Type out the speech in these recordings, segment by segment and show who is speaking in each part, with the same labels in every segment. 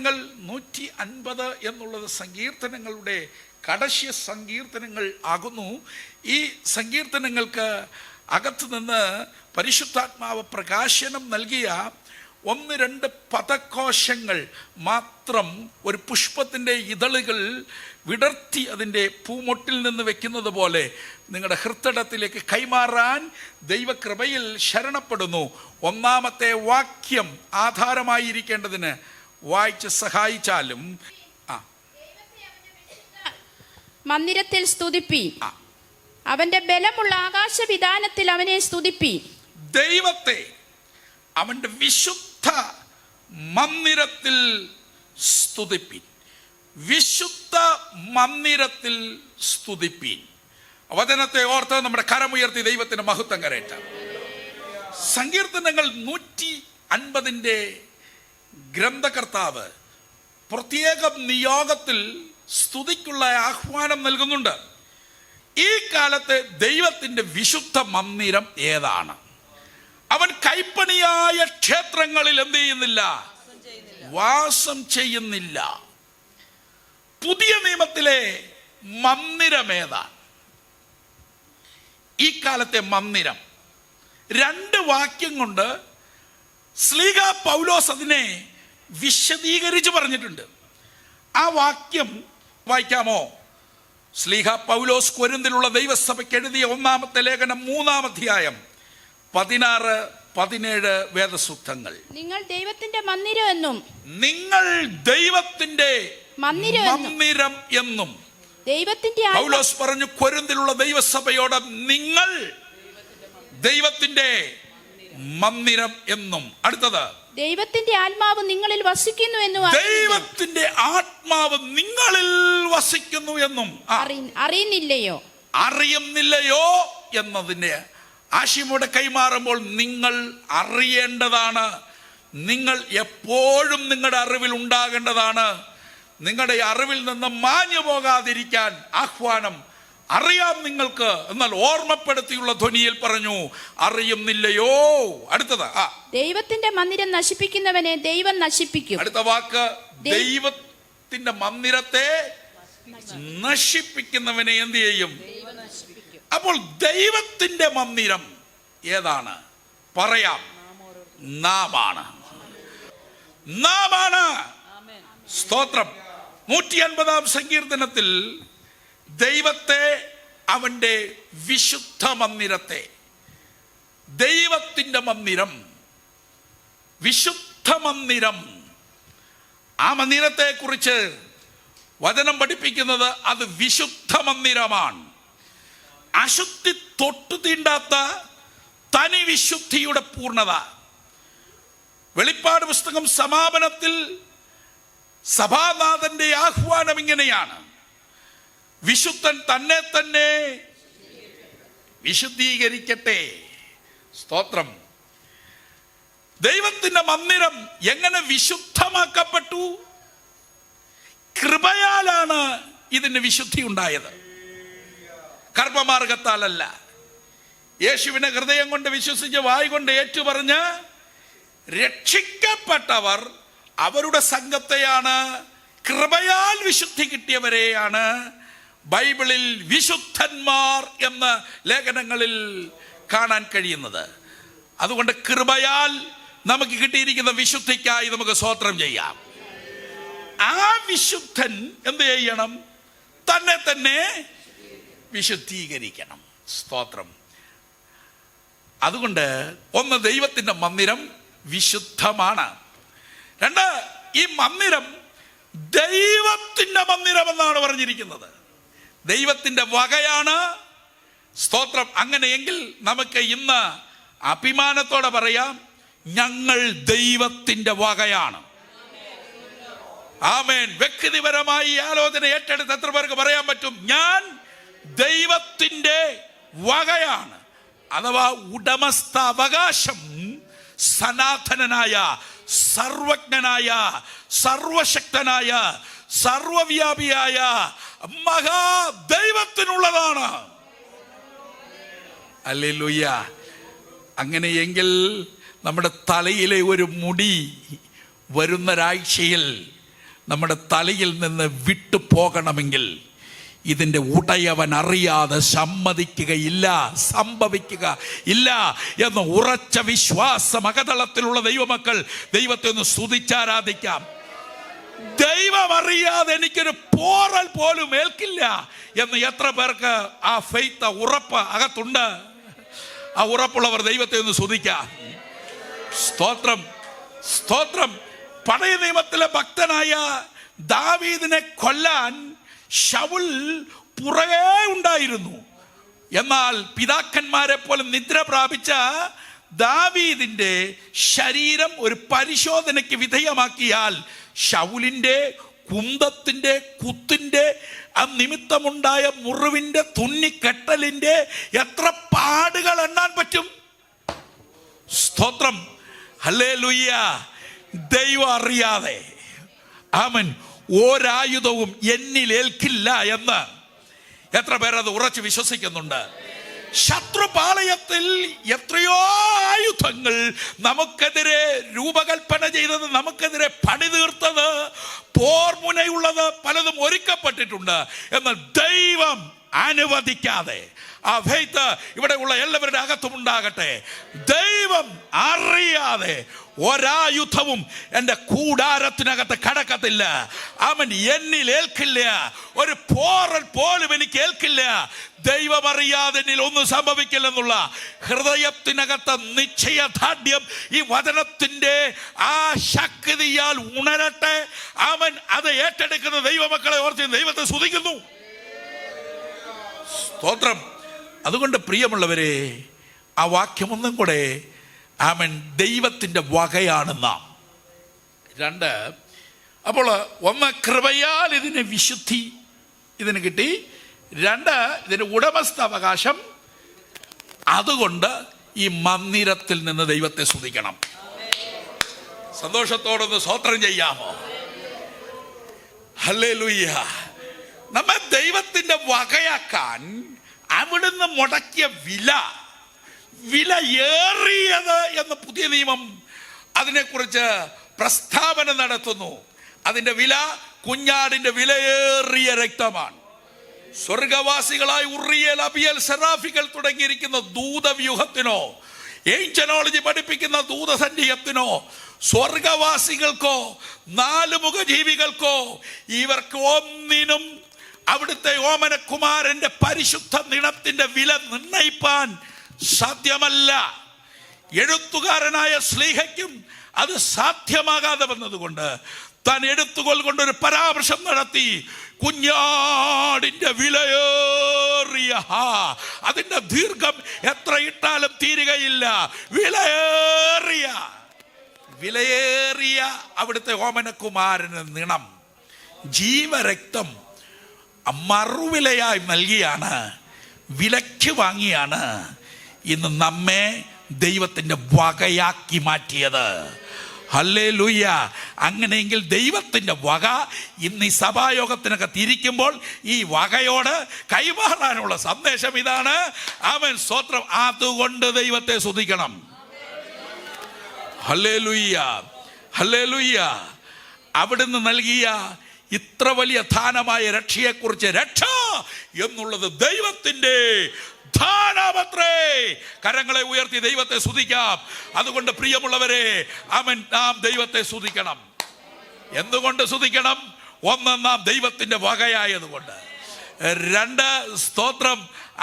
Speaker 1: സങ്കീർത്തനങ്ങൾ 150 എന്നുള്ളത് സങ്കീർത്തനങ്ങളുടെ കടശ്യ സങ്കീർത്തനങ്ങൾ ആകുന്നു. ഈ സങ്കീർത്തനങ്ങൾക്ക് അകത്തു നിന്ന് പരിശുദ്ധാത്മാവ് പ്രകാശനം നൽകിയ 1-2 പദകോശങ്ങൾ മാത്രം ഒരു പുഷ്പത്തിൻ്റെ ഇതളുകൾ വിടർത്തി അതിൻ്റെ പൂമൊട്ടിൽ നിന്ന് വെക്കുന്നത് പോലെ നിങ്ങളുടെ ഹൃദയത്തിലേക്ക് കൈമാറാൻ ദൈവകൃപയിൽ ശരണപ്പെടുന്നു. ഒന്നാമത്തെ വാക്യം ആധാരമായിരിക്കേണ്ടതിന് വായിച്ച് സഹായിച്ചാലും
Speaker 2: മന്ദിരത്തിൽ സ്തുതിപ്പി, അവന്റെ ബലമുള്ള ആകാശവിധാനത്തിൽ അവനെ സ്തുതിപ്പി.
Speaker 1: ദൈവത്തെ അവന്റെ വിശുദ്ധ മന്ദിരത്തിൽ സ്തുതിപ്പീൻ. വിശുദ്ധ മന്ദിരത്തിൽ സ്തുതിപ്പീൻ. വചനത്തെ ഓർത്ത് നമ്മുടെ കരമുയർത്തി ദൈവത്തിന്റെ മഹത്വം കരയറ്റാം. സങ്കീർത്തനങ്ങൾ 150 ഗ്രന്ഥകർത്താവ് പ്രത്യേക നിയോഗത്തിൽ സ്തുതിക്കുള്ള ആഹ്വാനം നൽകുന്നുണ്ട്. ഈ കാലത്തെ ദൈവത്തിന്റെ വിശുദ്ധ മന്ദിരം ഏതാണ്? അവൻ കൈപ്പണിയായ ക്ഷേത്രങ്ങളിൽ എന്ത് ചെയ്യുന്നില്ല? വാസം ചെയ്യുന്നില്ല. പുതിയ നിയമത്തിലെ മന്ദിരം ഏതാണ്? ഈ കാലത്തെ മന്ദിരം 2 വാക്യം കൊണ്ട് ശ്ലീഹ പൗലോസ് അതിനെ വിശദീകരിച്ച് പറഞ്ഞിട്ടുണ്ട്. ആ വാക്യം വായിക്കാമോ? ശ്ലീഹ പൗലോസ് കൊരിന്തിലുള്ള ദൈവസഭയ്ക്ക് എഴുതിയ 1-ാമത്തെ ലേഖനം 3-ാം അധ്യായം 16-17 വേദസൂക്തങ്ങൾ.
Speaker 2: നിങ്ങൾ ദൈവത്തിന്റെ മന്ദിരം എന്നും
Speaker 1: നിങ്ങൾ ദൈവത്തിന്റെ മന്ദിരം എന്നും
Speaker 2: ദൈവത്തിന്റെ
Speaker 1: പൗലോസ് പറഞ്ഞു കൊരിന്തിലുള്ള ദൈവസഭയോട് നിങ്ങൾ ദൈവത്തിന്റെ മന്ദിരം എന്നും. അടുത്തത്
Speaker 2: ദൈവത്തിന്റെ ആത്മാവ് നിങ്ങളിൽ വസിക്കുന്നു എന്നും.
Speaker 1: ദൈവത്തിന്റെ ആത്മാവ് നിങ്ങളിൽ വസിക്കുന്നു എന്നും അറിയുന്നില്ലയോ എന്നതിന്റെ ആശയമോടെ കൈമാറുമ്പോൾ നിങ്ങൾ അറിയേണ്ടതാണ്. നിങ്ങൾ എപ്പോഴും നിങ്ങളുടെ അറിവിൽ ഉണ്ടാകേണ്ടതാണ്. നിങ്ങളുടെ അറിവിൽ നിന്ന് മാഞ്ഞു പോകാതിരിക്കാൻ ആഹ്വാനം. അറിയാം നിങ്ങൾക്ക്, എന്നാൽ ഓർമ്മപ്പെടുത്തിയുള്ള ധ്വനിയിൽ പറഞ്ഞു അറിയുന്നില്ലയോ. അടുത്തത്
Speaker 2: ദൈവത്തിന്റെ മന്ദിരം നശിപ്പിക്കുന്നവനെ ദൈവം നശിപ്പിക്കും.
Speaker 1: അടുത്ത വാക്ക് ദൈവത്തിന്റെ മന്ദിരത്തെ നശിപ്പിക്കുന്നവനെ എന്ത് ചെയ്യും? അപ്പോൾ ദൈവത്തിന്റെ മന്ദിരം ഏതാണ്? പറയാം, നാമാണ്. സ്തോത്രം. 150-ാം സങ്കീർത്തനത്തിൽ ദൈവത്തെ, അവന്റെ വിശുദ്ധ മന്ദിരത്തെ, ദൈവത്തിന്റെ മന്ദിരം, വിശുദ്ധ മന്ദിരം, ആ മന്ദിരത്തെ കുറിച്ച് വചനം പഠിപ്പിക്കുന്നത് അത് വിശുദ്ധ മന്ദിരമാണ്. അശുദ്ധി തൊട്ടു തീണ്ടാത്ത തനി വിശുദ്ധിയുടെ പൂർണ്ണത. വെളിപ്പാട് പുസ്തകം സമാപനത്തിൽ സഭാനാഥന്റെ ആഹ്വാനം ഇങ്ങനെയാണ്: വിശുദ്ധൻ തന്നെ തന്നെ വിശുദ്ധീകരിക്കട്ടെ. സ്തോത്രം. ദൈവത്തിന്റെ മന്ദിരം എങ്ങനെ വിശുദ്ധമാക്കപ്പെട്ടു? കൃപയാലാണ് ഇതിന് വിശുദ്ധി ഉണ്ടായത്, കർമ്മമാർഗത്താലല്ല. യേശുവിനെ ഹൃദയം കൊണ്ട് വിശ്വസിച്ച് വായ് കൊണ്ട് ഏറ്റുപറഞ്ഞ് രക്ഷിക്കപ്പെട്ടവർ അവരുടെ സംഘത്തെയാണ്, കൃപയാൽ വിശുദ്ധി കിട്ടിയവരെയാണ് ബൈബിളിൽ വിശുദ്ധന്മാർ എന്ന ലേഖനങ്ങളിൽ കാണാൻ കഴിയുന്നത്. അതുകൊണ്ട് കൃപയാൽ നമുക്ക് കിട്ടിയിരിക്കുന്ന വിശുദ്ധിക്കായി നമുക്ക് സ്തോത്രം ചെയ്യാം. ആ വിശുദ്ധൻ എന്ത് ചെയ്യണം? തന്നെ തന്നെ വിശുദ്ധീകരിക്കണം. സ്തോത്രം. അതുകൊണ്ട് ഒന്ന്, ദൈവത്തിന്റെ മന്ദിരം വിശുദ്ധമാണ്. 2, ഈ മന്ദിരം ദൈവത്തിന്റെ മന്ദിരം എന്നാണ് പറഞ്ഞിരിക്കുന്നത്. ദൈവത്തിന്റെ വകയാണ്. സ്തോത്രം. അങ്ങനെയെങ്കിൽ നമുക്ക് ഇന്ന് അഭിമാനത്തോടെ പറയാം, ഞങ്ങൾ ദൈവത്തിന്റെ വകയാണ്. ആമേൻ. വ്യക്തിപരമായി ഈ ആലോചന ഏറ്റെടുത്ത് എത്ര പേർക്ക് പറയാൻ പറ്റും? ഞാൻ ദൈവത്തിന്റെ വകയാണ്. അഥവാ ഉടമസ്ഥാവകാശം സനാതനനായ, സർവജ്ഞനായ, സർവശക്തനായ, സർവവ്യാപിയായ മഹാദൈവത്തിനുള്ളതാണ്. ഹല്ലേലൂയ. അങ്ങനെയെങ്കിൽ നമ്മുടെ തലയിലെ ഒരു മുടി വരുന്നൊരാഴ്ചയിൽ നമ്മുടെ തലയിൽ നിന്ന് വിട്ടു പോകണമെങ്കിൽ ഇതിൻ്റെ ഉടയവൻ അറിയാതെ സമ്മതിക്കുകയില്ല, സംഭവിക്കുക ഇല്ല എന്ന ഉറച്ച വിശ്വാസം അകതളത്തിലുള്ള ദൈവമക്കൾ ദൈവത്തെ ഒന്ന് സ്തുതിച്ചാരാധിക്കാം. ദൈവം അറിയാതെ എനിക്കൊരു പോറൽ പോലും ഏൽക്കില്ല എന്ന് എത്ര പേർക്ക് ആ ഫെയ്ത്ത്, ഉറപ്പ് അകത്തുണ്ട്? ആ ഉറപ്പുള്ളവർ ദൈവത്തെ ഒന്ന് സ്തുതിക്കാം. സ്തോത്രം, സ്തോത്രം. പഴയ നിയമത്തിലെ ഭക്തനായ ദാവീദിനെ കൊല്ലാൻ ശൗൽ പുറകെ ഉണ്ടായിരുന്നു. എന്നാൽ പിതാക്കന്മാരെ പോലെ നിദ്ര പ്രാപിച്ച ദാവീദിന്റെ ശരീരം ഒരു പരിശോധനയ്ക്ക് വിധേയമാക്കിയാൽ ശൗലിന്റെ കുന്തത്തിന്റെ കുത്തിന്റെ ആ നിമിത്തമുണ്ടായ മുറിവിന്റെ തുന്നിക്കെട്ടലിന്റെ എത്ര പാടുകൾ എണ്ണാൻ പറ്റും? സ്തോത്രം, ഹല്ലേലൂയ. ദൈവം അറിയാതെ ആമേൻ ഒരായുധവും എന്നിൽ ഏൽക്കില്ല എന്ന് എത്ര പേർ അത് ഉറച്ചു വിശ്വസിക്കുന്നുണ്ട്? ശത്രുപാളയത്തിൽ എത്രയോ ആയുധങ്ങൾ നമുക്കെതിരെ രൂപകൽപ്പന ചെയ്തത്, നമുക്കെതിരെ പണിതീർത്തത്, പോർമുനയുള്ളത് പലതും ഒരുക്കപ്പെട്ടിട്ടുണ്ട്. എന്നാൽ ദൈവം അനുവദിക്കാതെ ആ ഫെയ്ത്ത് ഇവിടെ ഉള്ള എല്ലാവരുടെ അകത്തും ഉണ്ടാകട്ടെ. ദൈവം അറിയാതെ ഒരായുധവും എൻ്റെ കൂടാരത്തിനകത്ത് കടക്കത്തില്ല. അവൻ എന്നിൽ ഏൽക്കില്ല. ഒരു പോറൽ പോലും എനിക്ക് ഏൽക്കില്ല. ദൈവം അറിയാതെ എന്നിൽ ഒന്നും സംഭവിക്കില്ലെന്നുള്ള ഹൃദയത്തിനകത്ത് നിശ്ചയദാർഢ്യം ഈ വചനത്തിന്റെ ആ ശക്തിയാൽ ഉണരട്ടെ. അവൻ അത് ഏറ്റെടുക്കുന്ന ദൈവമക്കളെ ഓർത്ത് ദൈവത്തെ സ്തുതിക്കുന്നു. സ്തോത്രം. അതുകൊണ്ട് പ്രിയമുള്ളവരെ, ആ വാക്യം ഒന്നും കൂടെ, ആമേൻ, ദൈവത്തിൻ്റെ വകയാണ് നാം. 2, അപ്പോൾ 1 കൃപയാൽ ഇതിന് വിശുദ്ധി ഇതിന് കിട്ടി. 2 ഇതിന് ഉടമസ്ഥാവകാശം. അതുകൊണ്ട് ഈ മന്ദിരത്തിൽ നിന്ന് ദൈവത്തെ സ്തുതിക്കണം. സന്തോഷത്തോടൊന്ന് സ്തോത്രം ചെയ്യാമോ? ഹല്ലേലൂയ. നമ്മെ ദൈവത്തിന്റെ വകയാക്കാൻ അവിടുന്ന് മുടക്കിയ വില ഏറിയത് എന്ന് പുതിയ നിയമം അതിനെക്കുറിച്ച് പ്രസ്താവന നടത്തുന്നു. അതിന്റെ വില കുഞ്ഞാടിന്റെ വിലയേറിയ രക്തമാണ്. സ്വർഗവാസികളായി ഉറിയേൽ, അബിയേൽ, സെറാഫികൾ തുടങ്ങിയിരിക്കുന്ന ദൂതവ്യൂഹത്തിനോ ഏഞ്ചലോളജി പഠിപ്പിക്കുന്ന ദൂതസഞ്ചയത്തിനോ സ്വർഗവാസികൾക്കോ 4 മുഖജീവികൾക്കോ ഇവർക്ക് ഒന്നിനും അവിടുത്തെ ഓമനകുമാരന്റെ പരിശുദ്ധ നിണത്തിന്റെ വില നിർണയിപ്പാൻ സാധ്യമല്ല. എഴുത്തുകാരനായ ശ്ലീഹയ്ക്കും അത് സാധ്യമാകാതെ വന്നതുകൊണ്ട് താൻ എഴുത്തുകൊൾ കൊണ്ടൊരു പരാമർശം നടത്തി. കുഞ്ഞാടിന്റെ വിലയേറിയ, അതിന്റെ ദീർഘം എത്ര ഇട്ടാലും തീരുകയില്ല. വിലയേറിയ അവിടുത്തെ ഓമനകുമാരന് നിണം, ജീവരക്തം മറുവിലയായി നൽകിയാണ്, വിലയ്ക്ക് വാങ്ങിയാണ് ഇന്ന് നമ്മെ ദൈവത്തിൻ്റെ വകയാക്കി മാറ്റിയത്. ഹല്ലേലൂയ. അങ്ങനെയെങ്കിൽ ദൈവത്തിൻ്റെ വക ഇന്ന് ഈ സഭായോഗത്തിനകത്ത് ഇരിക്കുമ്പോൾ ഈ വകയോട് കൈമാറാനുള്ള സന്ദേശം ഇതാണ്. ആമേൻ, സ്തോത്രം. അതുകൊണ്ട് ദൈവത്തെ സ്തുതിക്കണം. Hallelujah, hallelujah. അവിടുന്ന് നൽകിയ ഇത്ര വലിയ ദാനമായ രക്ഷയെക്കുറിച്ച്, രക്ഷ എന്നുള്ളത് ദൈവത്തിന്റെ ദാനമത്രേ. കരങ്ങളെ ഉയർത്തി ദൈവത്തെ സ്തുതിക്കാം. അതുകൊണ്ട് പ്രിയമുള്ളവരെ, നാം ദൈവത്തെ സ്തുതിക്കണം. എന്തുകൊണ്ട് സ്തുതിക്കണം? 1, നാം ദൈവത്തിന്റെ വകയായതുകൊണ്ട്. 2, സ്തോത്രം,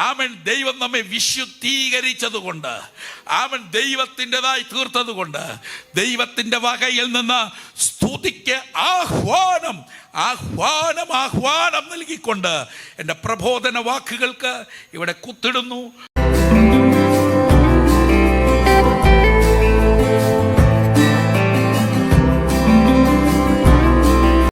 Speaker 1: ആമൻ, ദൈവം നമ്മെ വിശുദ്ധീകരിച്ചത് കൊണ്ട്, ആമൻ, ദൈവത്തിൻ്റെതായി തീർത്തത് കൊണ്ട്, ദൈവത്തിൻ്റെ വകയിൽ നിന്ന് സ്തുതിക്ക് ആഹ്വാനം നൽകിക്കൊണ്ട് എൻ്റെ പ്രബോധന വാക്കുകൾക്ക് ഇവിടെ കുത്തിടുന്നു.